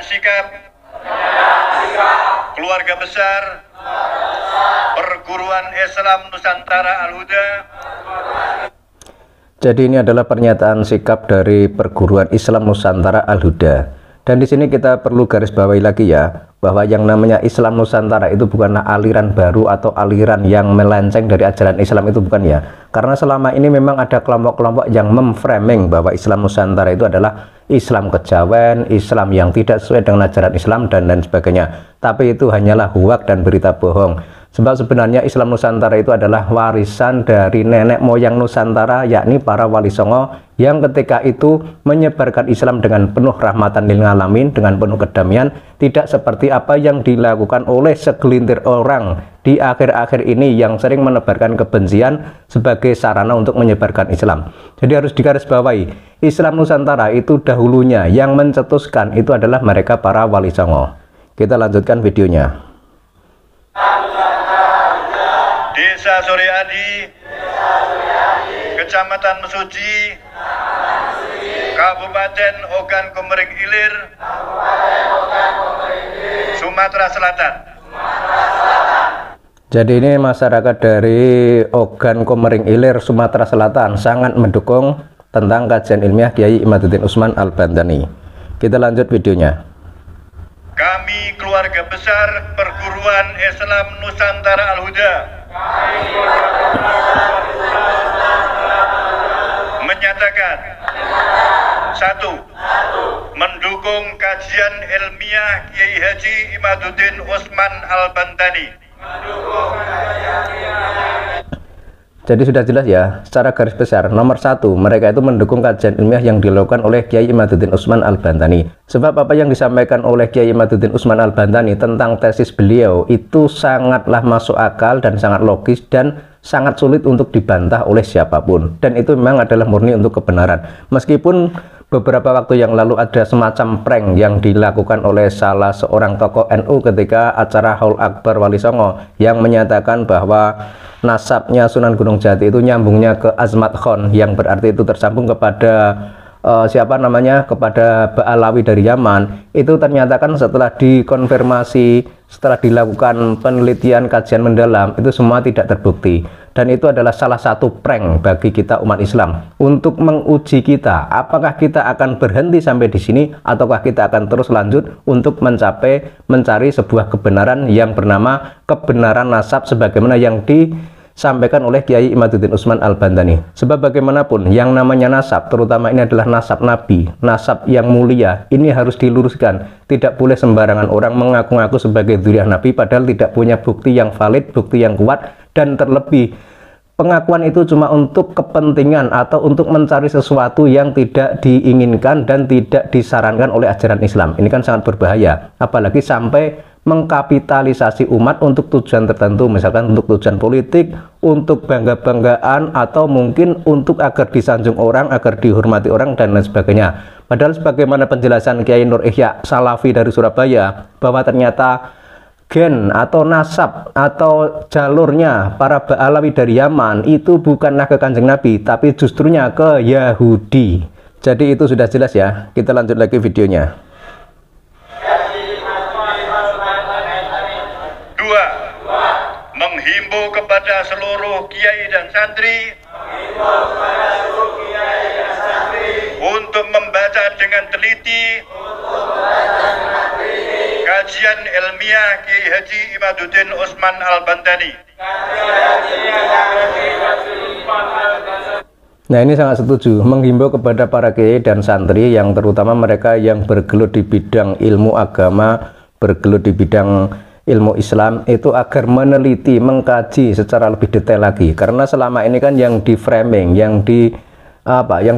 sikap keluarga besar Perguruan Islam Nusantara Al-Huda. Jadi ini adalah pernyataan sikap dari Perguruan Islam Nusantara Al-Huda. Dan di sini kita perlu garis bawahi lagi ya, bahwa yang namanya Islam Nusantara itu bukanlah aliran baru atau aliran yang melenceng dari ajaran Islam, itu bukan ya. Karena selama ini memang ada kelompok-kelompok yang memframing bahwa Islam Nusantara itu adalah Islam kejawen, Islam yang tidak sesuai dengan ajaran Islam dan lain sebagainya. Tapi itu hanyalah hoak dan berita bohong. Sebab sebenarnya Islam Nusantara itu adalah warisan dari nenek moyang Nusantara, yakni para wali songo yang ketika itu menyebarkan Islam dengan penuh rahmatan lil alamin, dengan penuh kedamaian, tidak seperti apa yang dilakukan oleh segelintir orang di akhir-akhir ini yang sering menebarkan kebencian sebagai sarana untuk menyebarkan Islam. Jadi harus digarisbawahi, Islam Nusantara itu dahulunya yang mencetuskan itu adalah mereka para wali songo. Kita lanjutkan videonya. Desa Suryadi, Kecamatan Mesuji, Kabupaten Ogan Komering Ilir, Sumatera Selatan. Jadi ini masyarakat dari Ogan Komering Ilir, Sumatera Selatan sangat mendukung tentang kajian ilmiah Kiai Imaduddin Usman Al-Bantani. Kita lanjut videonya. Kami keluarga besar Perguruan Islam Nusantara Al-Huda menyatakan: 1. Mendukung kajian ilmiah Kiai Haji Imaduddin Usman Al-Bantani. Jadi sudah jelas ya, secara garis besar, nomor 1, mereka itu mendukung kajian ilmiah yang dilakukan oleh Kiai Imaduddin Usman Al-Bantani. Sebab apa yang disampaikan oleh Kiai Imaduddin Usman Al-Bantani tentang tesis beliau itu sangatlah masuk akal dan sangat logis dan sangat sulit untuk dibantah oleh siapapun. Dan itu memang adalah murni untuk kebenaran. Meskipun beberapa waktu yang lalu ada semacam prank yang dilakukan oleh salah seorang tokoh NU ketika acara Haul Akbar Wali Songo yang menyatakan bahwa nasabnya Sunan Gunung Jati itu nyambungnya ke Azmat Khan, yang berarti itu tersambung kepada kepada Ba'alawi dari Yaman. Itu ternyata kan setelah dikonfirmasi, setelah dilakukan penelitian kajian mendalam, itu semua tidak terbukti. Dan itu adalah salah satu prank bagi kita umat Islam untuk menguji kita, apakah kita akan berhenti sampai di sini ataukah kita akan terus lanjut untuk mencari sebuah kebenaran yang bernama kebenaran nasab sebagaimana yang disampaikan oleh Kiai Imaduddin Usman Al-Bantani. Sebab bagaimanapun yang namanya nasab, terutama ini adalah nasab Nabi, nasab yang mulia, ini harus diluruskan. Tidak boleh sembarangan orang mengaku-ngaku sebagai dzurriyyah Nabi padahal tidak punya bukti yang valid, bukti yang kuat, dan terlebih pengakuan itu cuma untuk kepentingan atau untuk mencari sesuatu yang tidak diinginkan dan tidak disarankan oleh ajaran Islam. Ini kan sangat berbahaya, apalagi sampai mengkapitalisasi umat untuk tujuan tertentu, misalkan untuk tujuan politik, untuk bangga-banggaan, atau mungkin untuk agar disanjung orang, agar dihormati orang, dan lain sebagainya. Padahal sebagaimana penjelasan Kiai Nur Ihya Salafi dari Surabaya, bahwa ternyata gen atau nasab atau jalurnya para Ba'alawi dari Yaman itu bukanlah ke Kanjeng Nabi, tapi justrunya ke Yahudi. Jadi itu sudah jelas ya. Kita lanjut lagi videonya. 2. Menghimbau kepada seluruh kiai dan santri untuk membaca dengan teliti kajian ilmiah Kiai Haji Imaduddin Usman Al-Bantani. Nah, ini sangat setuju, menghimbau kepada para kiai dan santri yang terutama mereka yang bergelut di bidang ilmu agama, bergelut di bidang ilmu Islam, itu agar meneliti, mengkaji secara lebih detail lagi. Karena selama ini kan yang di framing, yang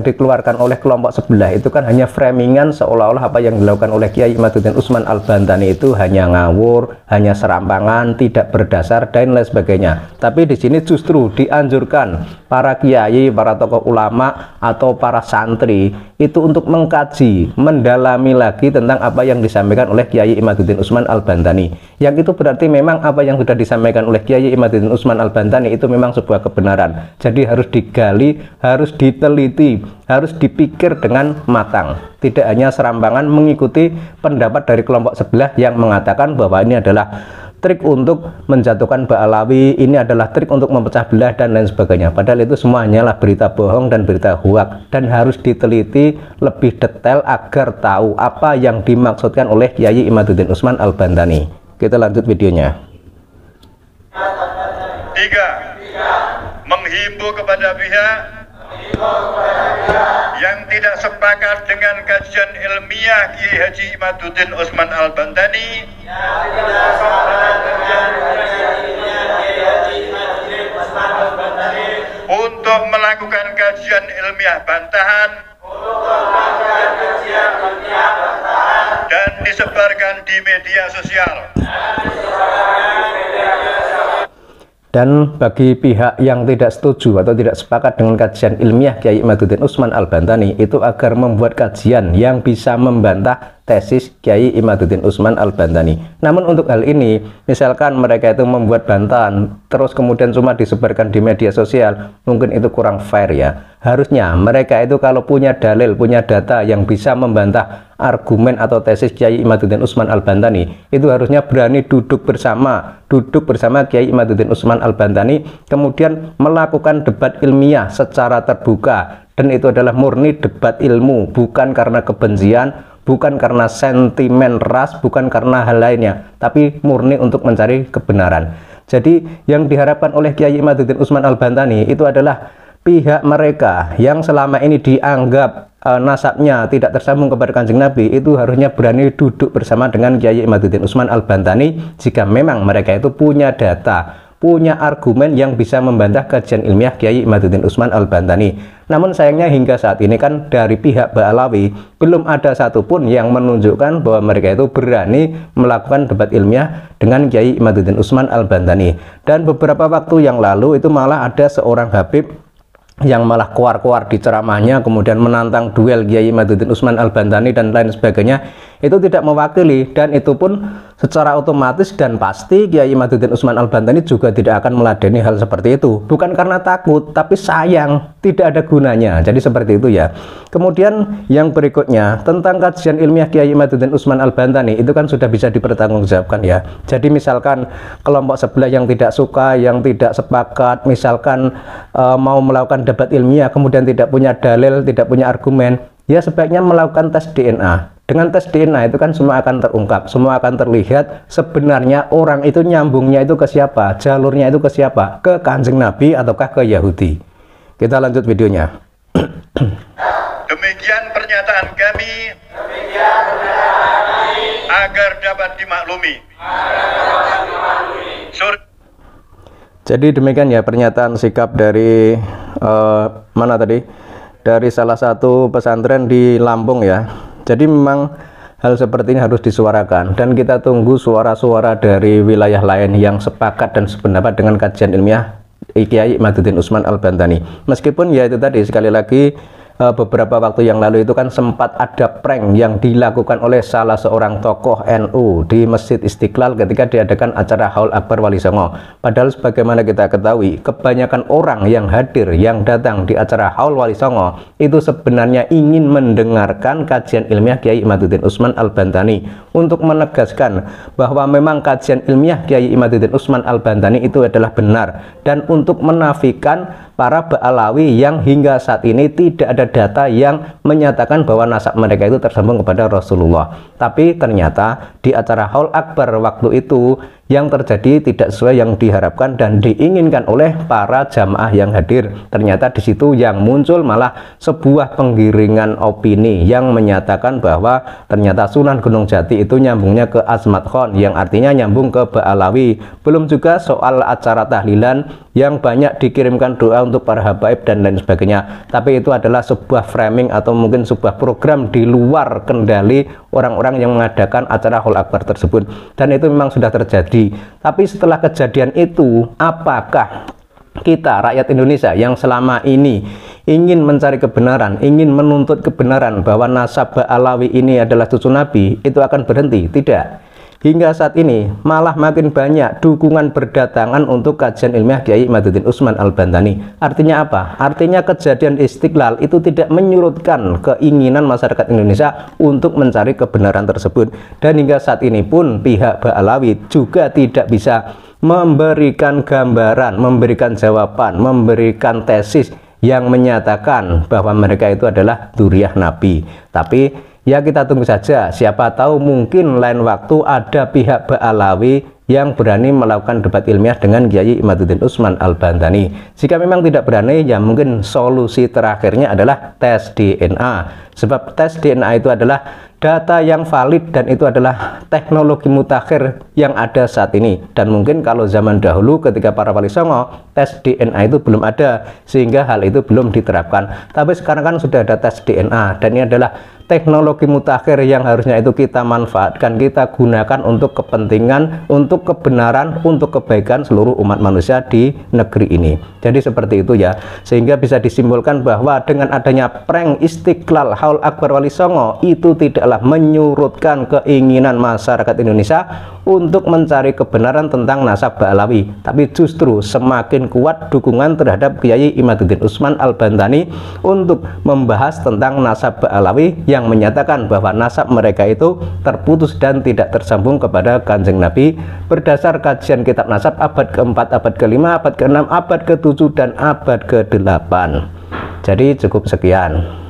dikeluarkan oleh kelompok sebelah itu kan hanya framingan, seolah-olah apa yang dilakukan oleh Kiai Imaduddin Usman Al-Bantani itu hanya ngawur, hanya serampangan, tidak berdasar, dan lain sebagainya. Tapi di sini justru dianjurkan para kiai, para tokoh ulama atau para santri itu untuk mengkaji, mendalami lagi tentang apa yang disampaikan oleh Kiai Imaduddin Usman Al-Bantani. Yang itu berarti memang apa yang sudah disampaikan oleh Kiai Imaduddin Usman Al-Bantani itu memang sebuah kebenaran. Jadi harus digali, harus diteliti diteliti, harus dipikir dengan matang. Tidak hanya serampangan mengikuti pendapat dari kelompok sebelah yang mengatakan bahwa ini adalah trik untuk menjatuhkan Ba'alawi, ini adalah trik untuk memecah belah dan lain sebagainya. Padahal itu semua hanyalah berita bohong dan berita hoak, dan harus diteliti lebih detail agar tahu apa yang dimaksudkan oleh Kyai Imaduddin Usman Al-Bantani. Kita lanjut videonya. 3. Menghimbau kepada pihak yang tidak sepakat dengan kajian ilmiah Kiai Haji Imaduddin Usman Al-Bantani untuk melakukan kajian ilmiah bantahan dan disebarkan di media sosial. Dan bagi pihak yang tidak setuju atau tidak sepakat dengan kajian ilmiah Kyai Imaduddin Usman Al-Bantani itu agar membuat kajian yang bisa membantah tesis Kyai Imaduddin Usman Al-Bantani. Namun untuk hal ini, misalkan mereka itu membuat bantahan terus kemudian cuma disebarkan di media sosial, mungkin itu kurang fair ya. Harusnya mereka itu kalau punya dalil, punya data yang bisa membantah argumen atau tesis Kyai Imaduddin Usman Al-Bantani, itu harusnya berani duduk bersama Kyai Imaduddin Usman Al-Bantani, kemudian melakukan debat ilmiah secara terbuka. Dan itu adalah murni debat ilmu, bukan karena kebencian, bukan karena sentimen ras, bukan karena hal lainnya, tapi murni untuk mencari kebenaran. Jadi yang diharapkan oleh Kyai Imaduddin Usman Al-Bantani itu adalah pihak mereka yang selama ini dianggap nasabnya tidak tersambung kepada Kanjeng Nabi, itu harusnya berani duduk bersama dengan Kyai Imaduddin Usman Al-Bantani jika memang mereka itu punya data, punya argumen yang bisa membantah kajian ilmiah Kyai Imaduddin Usman Al-Bantani. Namun sayangnya hingga saat ini kan dari pihak Ba'alawi belum ada satupun yang menunjukkan bahwa mereka itu berani melakukan debat ilmiah dengan Kyai Imaduddin Usman Al-Bantani. Dan beberapa waktu yang lalu itu malah ada seorang Habib yang malah keluar-keluar di ceramahnya kemudian menantang duel Kyai Imaduddin Usman Al-Bantani dan lain sebagainya. Itu tidak mewakili, dan itu pun secara otomatis dan pasti Kyai Imaduddin Usman Al-Bantani juga tidak akan meladeni hal seperti itu, bukan karena takut tapi sayang, tidak ada gunanya. Jadi seperti itu ya. Kemudian yang berikutnya tentang kajian ilmiah Kyai Imaduddin Usman Al-Bantani itu kan sudah bisa dipertanggungjawabkan ya. Jadi misalkan kelompok sebelah yang tidak suka, yang tidak sepakat, misalkan mau melakukan debat ilmiah kemudian tidak punya dalil, tidak punya argumen, ya sebaiknya melakukan tes DNA. Dengan tes DNA itu kan semua akan terungkap, semua akan terlihat sebenarnya orang itu nyambungnya itu ke siapa, jalurnya itu ke siapa, ke Kanjeng Nabi ataukah ke Yahudi. Kita lanjut videonya. Demikian pernyataan kami agar dapat dimaklumi. Jadi demikian ya pernyataan sikap dari mana tadi? Dari salah satu pesantren di Lampung ya. Jadi memang hal seperti ini harus disuarakan, dan kita tunggu suara-suara dari wilayah lain yang sepakat dan sependapat dengan kajian ilmiah Kyai Imaduddin Usman Al-Bantani. Meskipun ya itu tadi, sekali lagi beberapa waktu yang lalu itu kan sempat ada prank yang dilakukan oleh salah seorang tokoh NU di Masjid Istiqlal ketika diadakan acara Haul Akbar Wali Songo. Padahal sebagaimana kita ketahui, kebanyakan orang yang hadir, yang datang di acara Haul Wali Songo itu sebenarnya ingin mendengarkan kajian ilmiah Kyai Imaduddin Usman Al-Bantani untuk menegaskan bahwa memang kajian ilmiah Kyai Imaduddin Usman Al-Bantani itu adalah benar, dan untuk menafikan para Ba'alawi yang hingga saat ini tidak ada data yang menyatakan bahwa nasab mereka itu tersambung kepada Rasulullah. Tapi ternyata di acara Haul Akbar waktu itu yang terjadi tidak sesuai yang diharapkan dan diinginkan oleh para jamaah yang hadir. Ternyata di situ yang muncul malah sebuah penggiringan opini yang menyatakan bahwa ternyata Sunan Gunung Jati itu nyambungnya ke Azmat Khan, yang artinya nyambung ke Ba'alawi. Belum juga soal acara tahlilan yang banyak dikirimkan doa untuk para habaib dan lain sebagainya. Tapi itu adalah sebuah framing atau mungkin sebuah program di luar kendali orang-orang yang mengadakan acara Haul Akbar tersebut, dan itu memang sudah terjadi. Tapi setelah kejadian itu, apakah kita rakyat Indonesia yang selama ini ingin mencari kebenaran, ingin menuntut kebenaran bahwa nasab Ba'alawi ini adalah cucu Nabi, itu akan berhenti? Tidak. hingga saat ini malah makin banyak dukungan berdatangan untuk kajian ilmiah Kiai Imaduddin Usman Al-Bantani. Artinya apa? Artinya kejadian Istiqlal itu tidak menyurutkan keinginan masyarakat Indonesia untuk mencari kebenaran tersebut. Dan hingga saat ini pun pihak Ba'alawi juga tidak bisa memberikan gambaran, memberikan jawaban, memberikan tesis yang menyatakan bahwa mereka itu adalah dzurriyyah Nabi. Tapi ya kita tunggu saja, siapa tahu mungkin lain waktu ada pihak Ba'alawi yang berani melakukan debat ilmiah dengan Kiai Imaduddin Usman Al-Bantani. Jika memang tidak berani, ya mungkin solusi terakhirnya adalah tes DNA. Sebab tes DNA itu adalah data yang valid dan itu adalah teknologi mutakhir yang ada saat ini. Dan mungkin kalau zaman dahulu ketika para wali songo, tes DNA itu belum ada sehingga hal itu belum diterapkan. Tapi sekarang kan sudah ada tes DNA dan ini adalah teknologi mutakhir yang harusnya itu kita manfaatkan, kita gunakan untuk kepentingan, untuk kebenaran, untuk kebaikan seluruh umat manusia di negeri ini. Jadi seperti itu ya, sehingga bisa disimpulkan bahwa dengan adanya prank Istiqlal Haul Akbar Wali Songo itu tidaklah menyurutkan keinginan masyarakat Indonesia untuk mencari kebenaran tentang nasab Ba'alawi, tapi justru semakin kuat dukungan terhadap Kiai Imaduddin Usman Al-Bantani untuk membahas tentang nasab Ba'alawi yang menyatakan bahwa nasab mereka itu terputus dan tidak tersambung kepada Kanjeng Nabi berdasar kajian kitab nasab abad ke-4, abad ke-5, abad ke-6, abad ke-7, dan abad ke-8. Jadi cukup sekian.